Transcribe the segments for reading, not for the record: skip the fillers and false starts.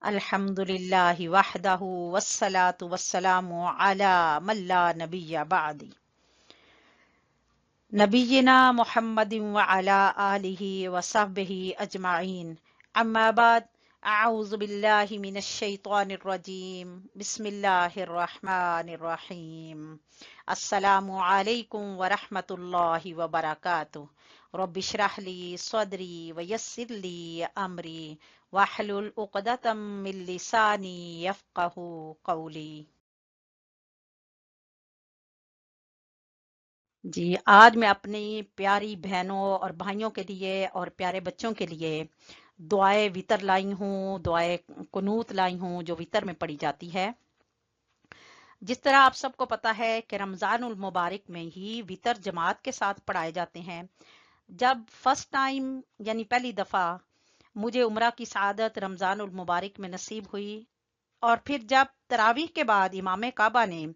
अल्हम्दुलिल्लाहि वहदहु वस्सलातु वस्सलामु अला मन ला नबिय्य बअदी नबिय्यिना मुहम्मदिन व अला आलिहि व सहबिहि अजमाइन अम्मा बाद अऊज़ु बिल्लाहि मिनश शैतानिर रजीम बिस्मिल्लाहिर रहमानिर रहीम अस्सलामु अलैकुम व रहमतुल्लाहि व बरकातुहू रब्बि इश्रह ली सदरी व यस्सिर ली अमरी वहलुल उक़दतम मिन लिसानी यफ़क़हू क़ौली। जी, आज मैं अपनी प्यारी बहनों और भाइयों के लिए और प्यारे बच्चों के लिए दुआए वितर लाई हूँ, दुआए कुनूत लाई हूँ जो वितर में पढ़ी जाती है। जिस तरह आप सबको पता है कि रमजानुल मुबारक में ही वितर जमात के साथ पढ़ाए जाते हैं। जब फर्स्ट टाइम यानी पहली दफा मुझे उम्रा की सआदत रमजानुल मुबारक में नसीब हुई और फिर जब तरावीह के बाद इमाम काबा ने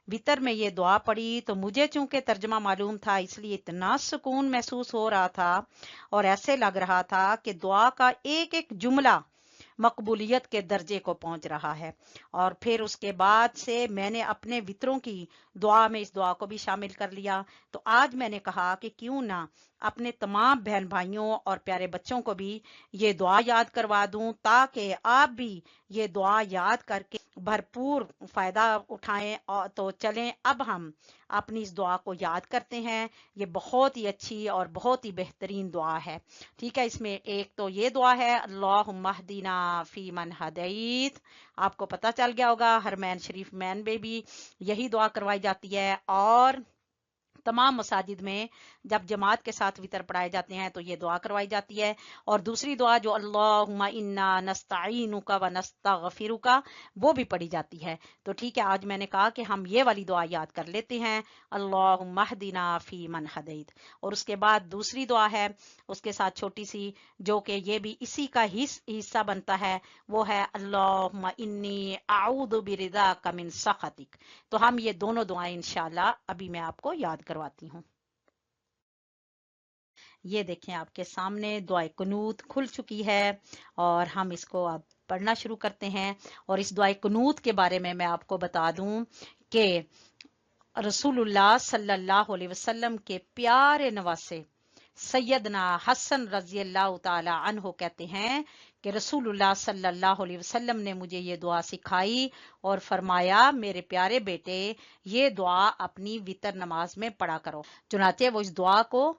वितर में ये दुआ पढ़ी तो मुझे चूंकि तर्जमा मालूम था इसलिए इतना सुकून महसूस हो रहा था और ऐसे लग रहा था कि दुआ का एक एक जुमला मकबूलियत के दर्जे को पहुंच रहा है। और फिर उसके बाद से मैंने अपने वितरों की दुआ में इस दुआ को भी शामिल कर लिया। तो आज मैंने कहा कि क्यों ना अपने तमाम बहन भाइयों और प्यारे बच्चों को भी ये दुआ याद करवा दूं ताकि आप भी ये दुआ याद करके भरपूर फायदा उठाएं। और तो चलें अब हम अपनी इस दुआ को याद करते हैं। ये बहुत ही अच्छी और बहुत ही बेहतरीन दुआ है। ठीक है, इसमें एक तो ये दुआ है अल्लाहुम्मा हदीना फी मन हदैत। आपको पता चल गया होगा हरमैन शरीफ मैन में भी यही दुआ करवाई जाती है और तमाम मसाजिद में जब जमात के साथ वितर पढ़ाए जाते हैं तो ये दुआ करवाई जाती है। और दूसरी दुआ जो अल्लाहुम्मा इन्ना नस्तईनुका व नस्तगफिरुका वो भी पढ़ी जाती है। तो ठीक है, आज मैंने कहा कि हम ये वाली दुआ याद कर लेते हैं अल्लाहुम्मा हदीना फी मन हदैत। और उसके बाद दूसरी दुआ है उसके साथ छोटी सी जो कि ये भी इसी का हिस्सा बनता है, वो है अल्लाहुम्मा इन्नी अऊदु बिरिदाका मिन सखतिक। तो हम ये दोनों दुआएं इंशाल्लाह अभी मैं आपको याद करवाती हूँ। ये देखें आपके सामने दुआए कुनूत खुल चुकी है और हम इसको अब पढ़ना शुरू करते हैं। और इस दुआए कुनूत के बारे में मैं आपको बता दूं कि रसूलुल्लाह सल्लल्लाहु अलैहि वसल्लम के प्यारे नवासे सैयदना हसन रजी अल्लाह ताला अन्हो कहते हैं कि रसूलुल्लाह सल्लल्लाहु अलैहि वसल्लम ने मुझे ये दुआ सिखाई और फरमाया मेरे प्यारे बेटे ये दुआ अपनी वितर नमाज में पढ़ा करो। चुनाचे वो इस दुआ को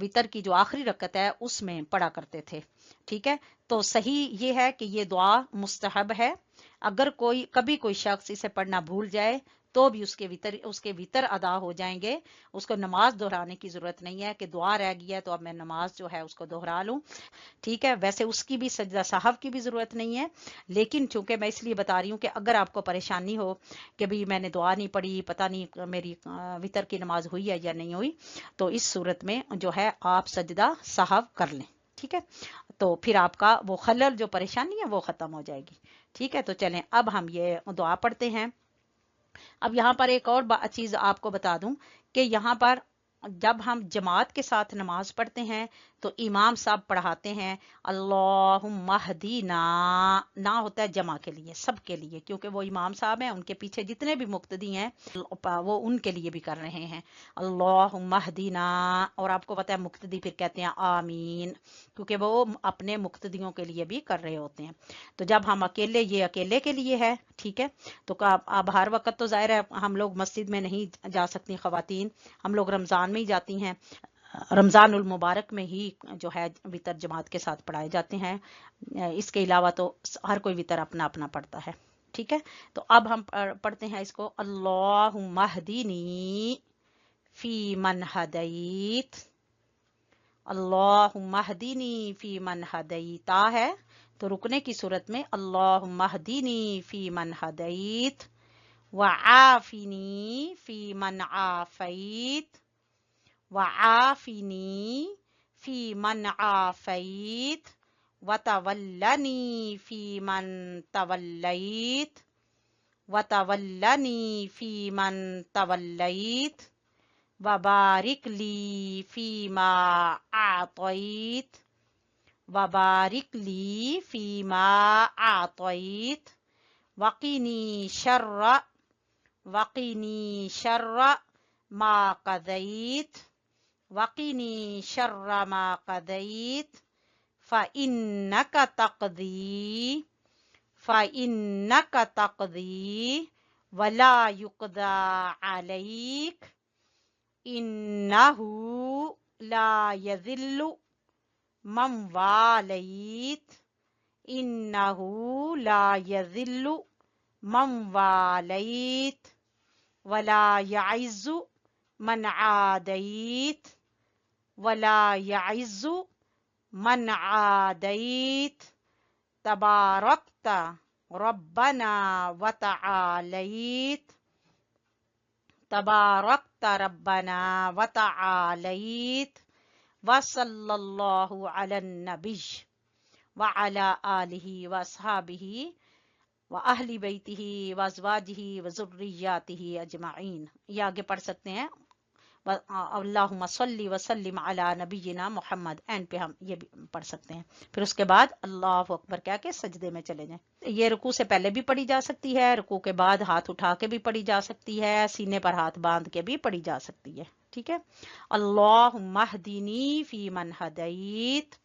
वितर की जो आखिरी रकत है उसमें पढ़ा करते थे। ठीक है, तो सही ये है कि ये दुआ मुस्तहब है। अगर कभी कोई शख्स इसे पढ़ना भूल जाए तो भी उसके वितर अदा हो जाएंगे। उसको नमाज दोहराने की जरूरत नहीं है कि दुआ रह गई है तो अब मैं नमाज जो है उसको दोहरा लूं। ठीक है, वैसे उसकी भी सजदा साहब की भी जरूरत नहीं है, लेकिन चूंकि मैं इसलिए बता रही हूँ कि अगर आपको परेशानी हो कि भाई मैंने दुआ नहीं पढ़ी, पता नहीं मेरी वितर की नमाज हुई है या नहीं हुई, तो इस सूरत में जो है आप सजदा साहब कर लें। ठीक है, तो फिर आपका वो खलल जो परेशानी है वो खत्म हो जाएगी। ठीक है, तो चलें अब हम ये दुआ पढ़ते हैं। अब यहाँ पर एक और चीज आपको बता दूं कि यहाँ पर जब हम जमात के साथ नमाज पढ़ते हैं तो इमाम साहब पढ़ाते हैं अल्लाहुम्मा हदीना, ना होता है जमा के लिए सबके लिए, क्योंकि वो इमाम साहब हैं, उनके पीछे जितने भी मुक्तदी हैं वो उनके लिए भी कर रहे हैं अल्लाहुम्मा हदीना। और आपको पता है मुक्तदी फिर कहते हैं आमीन, क्योंकि वो अपने मुक्तदियों के लिए भी कर रहे होते हैं। तो जब हम अकेले, ये अकेले के लिए है। ठीक है, तो अब हर वक्त तो जाहिर है हम लोग मस्जिद में नहीं जा सकती खवातीन, हम लोग रमजान में ही जाती हैं। रमजानुल मुबारक में ही जो है वितर जमात के साथ पढ़ाए जाते हैं। इसके अलावा तो हर कोई वितर अपना अपना पढ़ता है। ठीक है, तो अब हम पढ़ते हैं इसको अल्लाहुम्मा हदीनी फी मन हदैत। अल्लाहुम्मा हदीनी फी मन हदैता है तो रुकने की सूरत में अल्लाहुम्मा हदीनी फी मन हदैत व आफिनी फी मन आफैत व आफिनी फी मन आफैत व तवल्लनी फी मन तवल्लैत व तवल्लनी फी मन तवल्लैत व बारिक ली फी मा आतैत वबारिक ली फीमा आतईत वकीनी शर्र मा कदैत मा कदैत फ़इन्नक तक़दी वला युक़दा अलैक इन्नहु ला यज़िल्लु मन वालैत इन्नहु ला यज़िल्लु मन वालैत वला यइज़्ज़ु मन आदैत तबारकत रब्बना व तआलैत वसल्लल्लाहु अलन नबी व अला आलिहि व अस्हाबिहि व अहली बैतिही व अज़वाजिही व ज़ुर्रिय्यातिही अजमाइन। ये आगे पढ़ सकते हैं अल्लाहुम्मा सल्ली व सल्लिम अला नबीना मोहम्मद, एंड पे हम ये भी पढ़ सकते हैं। फिर उसके बाद अल्लाहु अकबर क्या के सजदे में चले जाएं। ये रुकू से पहले भी पढ़ी जा सकती है, रुकू के बाद हाथ उठा के भी पढ़ी जा सकती है, सीने पर हाथ बांध के भी पढ़ी जा सकती है। ठीक है। अल्लाहुम्मा हदीनी फी मन हदैत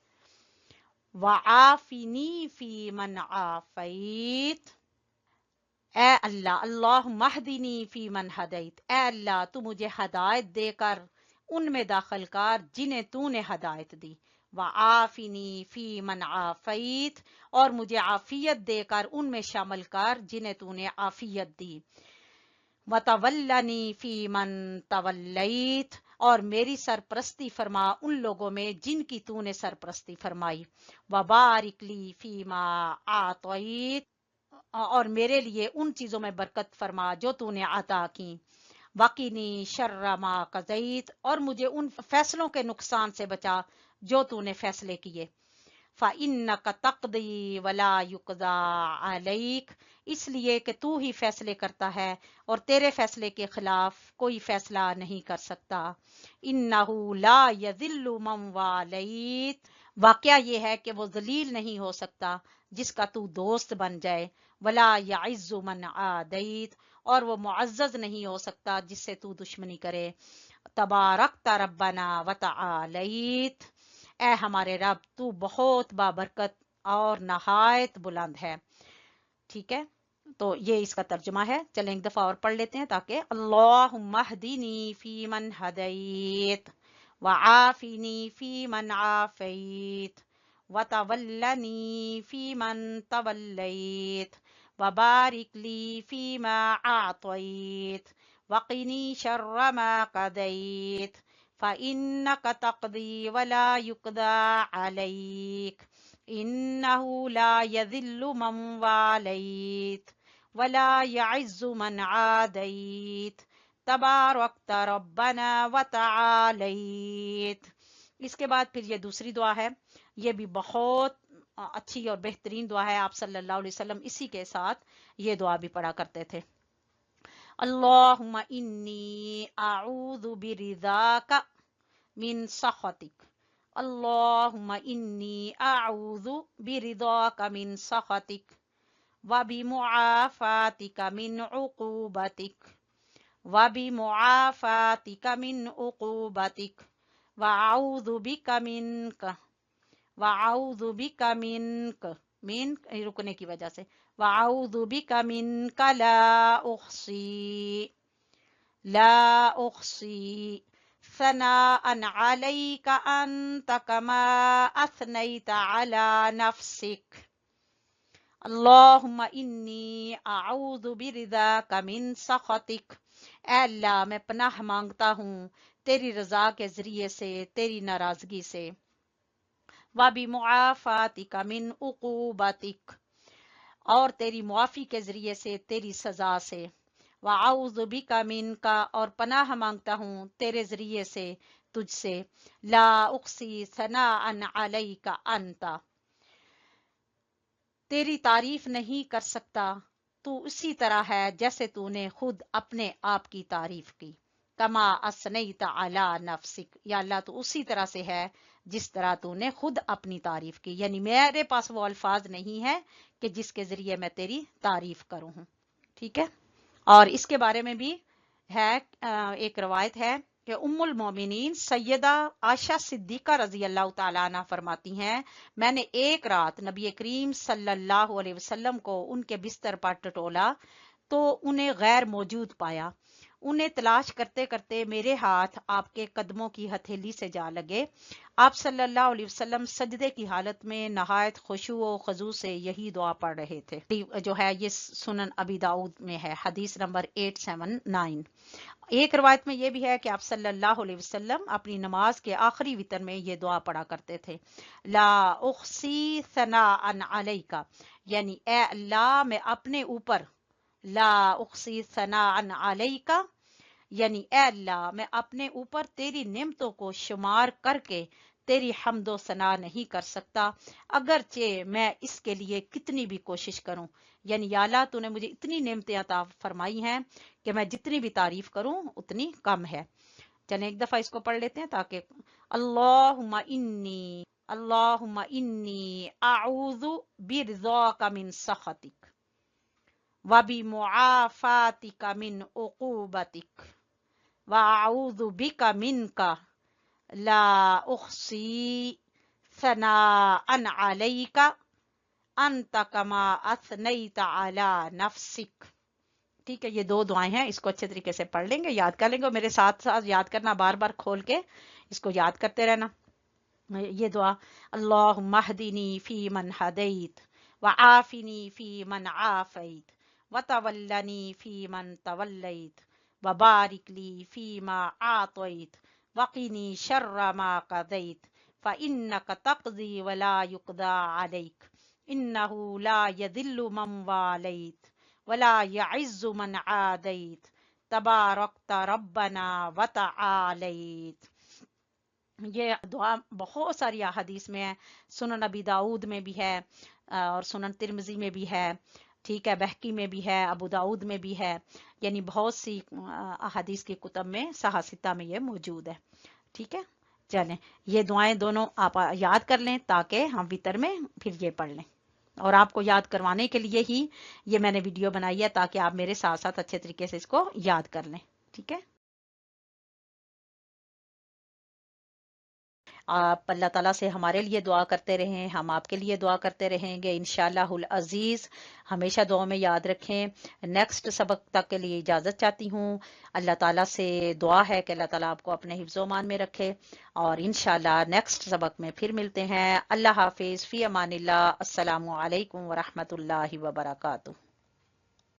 व आफिनी फी मन आफैत। ए अल्लाह, अल्लाहुम्मा हदीनी फी मन हदैत, ए अल्लाह तू मुझे हदायत देकर उनमें दाखिल कर जिन्हें तूने हदायत दी। व आफिनी फी मन आफैत, और मुझे आफियत देकर उनमें शामिल कर जिन्हें तूने आफियत दी। व तवल्लनी फी मन तवल्लैत, और मेरी सरपरस्ती फरमा उन लोगों में जिनकी तूने सरपरस्ती फरमाई। व बारिक ली फीमा आतईत, और मेरे लिए उन चीजों में बरकत फरमा जो तूने अता की। वकीनी शर्र मा कज़ैत, और मुझे उन फैसलों के नुकसान से बचा जो तूने फैसले किए। फ़इन्नक तक़दी वला युक़दा अलैक, इसलिए कि तू ही फैसले करता है और तेरे फैसले के खिलाफ कोई फैसला नहीं कर सकता। इन्नहु ला यज़िल्लु मन वालैत, वाकया ये है कि वो जलील नहीं हो सकता जिसका तू दोस्त बन जाए। वला यइज़्ज़ु मन आदैत, और वो मुअज़्ज़ज़ नहीं हो सकता जिससे तू दुश्मनी करे। तबारकत रब्बना व तआलैत, ए हमारे रब तू बहुत बाबरकत और नहायत बुलंद है। ठीक है, तो ये इसका तर्जुमा है। चलें एक दफा और पढ़ लेते हैं ताकि अल्लाहुम्मा हदीनी फी मन हदैत व आफिनी फी मन आफैत व तवल्लनी फी मन तवल्लैत व बारिक ली फीमा आतैत वक़िनी शर्र मा क़दैत फ़इन्नक तक़दी वला युक़दा अलैक इन्नहु ला यज़िल्लु मन वालैत वला यइज़्ज़ु मन आदैत तबारकत रब्बना व तआलैत। इसके बाद फिर ये दूसरी दुआ है, ये भी बहुत अच्छी और बेहतरीन दुआ है। आप सल्लल्लाहु अलैहि वसल्लम इसी के साथ ये दुआ भी पढ़ा करते थे। अल्लाहुम्मा इन्नी अऊज़ु बिरिज़ाका मिन सख़तिक, अल्लाहुम्मा इन्नी अऊज़ु बिरिज़ाका मिन सख़तिक व बिमुआफ़ातिका मिन उक़ूबतिक व अऊज़ु बिका मिनक रुकने की वजह से व अऊज़ु बिका मिनका ला उहसी सनाअन अलैका अंत कमा अथनैत अला नफ्सिक। अल्लाहुम्मा इन्नी अऊज़ु बिरिज़ाका मिन सख़तिक, ऐ अल्लाह मैं पनाह मांगता हूँ तेरी रजा के जरिए से तेरी नाराजगी से। व बिमुआफ़ातिका मिन उक़ूबतिक, और तेरी मुआफ़ी के जरिए से तेरी सजा से। व अऊज़ु बिका मिनका, और पनाह मांगता हूँ तेरे जरिए से तुझसे। ला उक़सी सनाअन अलैका अंता, तेरी तारीफ नहीं कर सकता तू उसी तरह है जैसे तूने खुद अपने आप की तारीफ की। कमा असनैत अला नफ्सिक, या अल्लाह तो उसी तरह से है जिस तरह तूने खुद अपनी तारीफ की, यानी मेरे पास वो अल्फाज नहीं है कि जिसके जरिए मैं तेरी तारीफ करूं हूं। ठीक है। और इसके बारे में भी है, एक रवायत है कि उम्मुल मोमिनीन सैयदा आयशा सिद्दीका रजी अल्लाह तआला अन्हा फरमाती हैं, मैंने एक रात नबी करीम सल्लल्लाहु अलैहि वसल्लम को उनके बिस्तर पर टटोला तो उन्हें गैर मौजूद पाया। उन्हें तलाश करते करते मेरे हाथ आपके कदमों की हथेली से जा लगे। आप सल्लल्लाहु अलैहि वसल्लम सजदे की हालत में नहायत खुशू व खजू से यही दुआ पढ़ रहे थे। जो है ये सुनन अबी दाऊद में है, हदीस नंबर 879। एक रवायत में ये भी है कि आप सल्लल्लाहु अलैहि वसल्लम अपनी नमाज के आखिरी वितर में ये दुआ पढ़ा करते थे, ला उख्सी सनाअन अलैका, यानी ए अल्लाह मैं अपने ऊपर, ला उख्सी सनाअन अलैका, यानी ए अल्लाह मैं अपने ऊपर तेरी नेमतों को शुमार करके तेरी हम्दो सना नहीं कर सकता, अगरचे मैं इसके लिए कितनी भी कोशिश करूं। यानी या अल्लाह तूने मुझे इतनी नेमतें अता फरमाई हैं कि मैं जितनी भी तारीफ करूं उतनी कम है। चलें एक दफा इसको पढ़ लेते हैं ताकि अल्लाहुम्मा इन्नी आऊज़ु बिरज़ाका मिन सखतिक व बिमुआफातिका मिन उक़ूबतिक व आऊज़ु बिका मिनका ला उख्सी सनाअन अलैका अंत कमा असनैत अला नफ्सिक। ठीक है, ये दो दुआएं हैं, इसको अच्छे तरीके से पढ़ लेंगे, याद कर लेंगे, और मेरे साथ साथ याद करना, बार बार खोल के इसको याद करते रहना। ये दुआ, अल्लाहुम्मा हदीनी फी मन हदैत व आफिनी फी मन आफैत व तवल्लनी फी मन तवल्लैत व बारिक ली फी मा आतैत वक़िनी शर्र मा क़दैत फ़इन्नका तक़ज़ी व ला युक़दा अलैक इन्नहु ला यज़िल्लु मन वालैत वला यअज़्ज़ु मन आदैत तबारकत रब्बना व तआलैत। ये दुआ बहुत सारी अहादीस में है, सुनन अबी दाऊद में भी है और सुनन तिरमिजी में भी है, ठीक है, बहकी में भी है, अबू दाऊद में भी है, यानी बहुत सी अहादीस की कुतब में सहासिता में ये मौजूद है। ठीक है, चलें ये दुआएं दोनों आप याद कर लें ताकि हम वितर में फिर ये पढ़ लें, और आपको याद करवाने के लिए ही ये मैंने वीडियो बनाई है ताकि आप मेरे साथ साथ अच्छे तरीके से इसको याद कर लें। ठीक है, आप अल्लाह ताला से हमारे लिए दुआ करते रहें, हम आपके लिए दुआ करते रहेंगे इंशाअल्लाहुल अजीज। हमेशा दुआ में याद रखें। नेक्स्ट सबक तक के लिए इजाज़त चाहती हूँ। अल्लाह ताला से दुआ है कि अल्लाह ताला आपको अपने हिफ्ज़ो मान में रखे, और इंशाअल्लाह नेक्स्ट सबक में फिर मिलते हैं। अल्लाह हाफिज़, फ़ी अमानिल्लाह, अस्सलामु अलैकुम व रहमतुल्लाहि व बरकातुहू।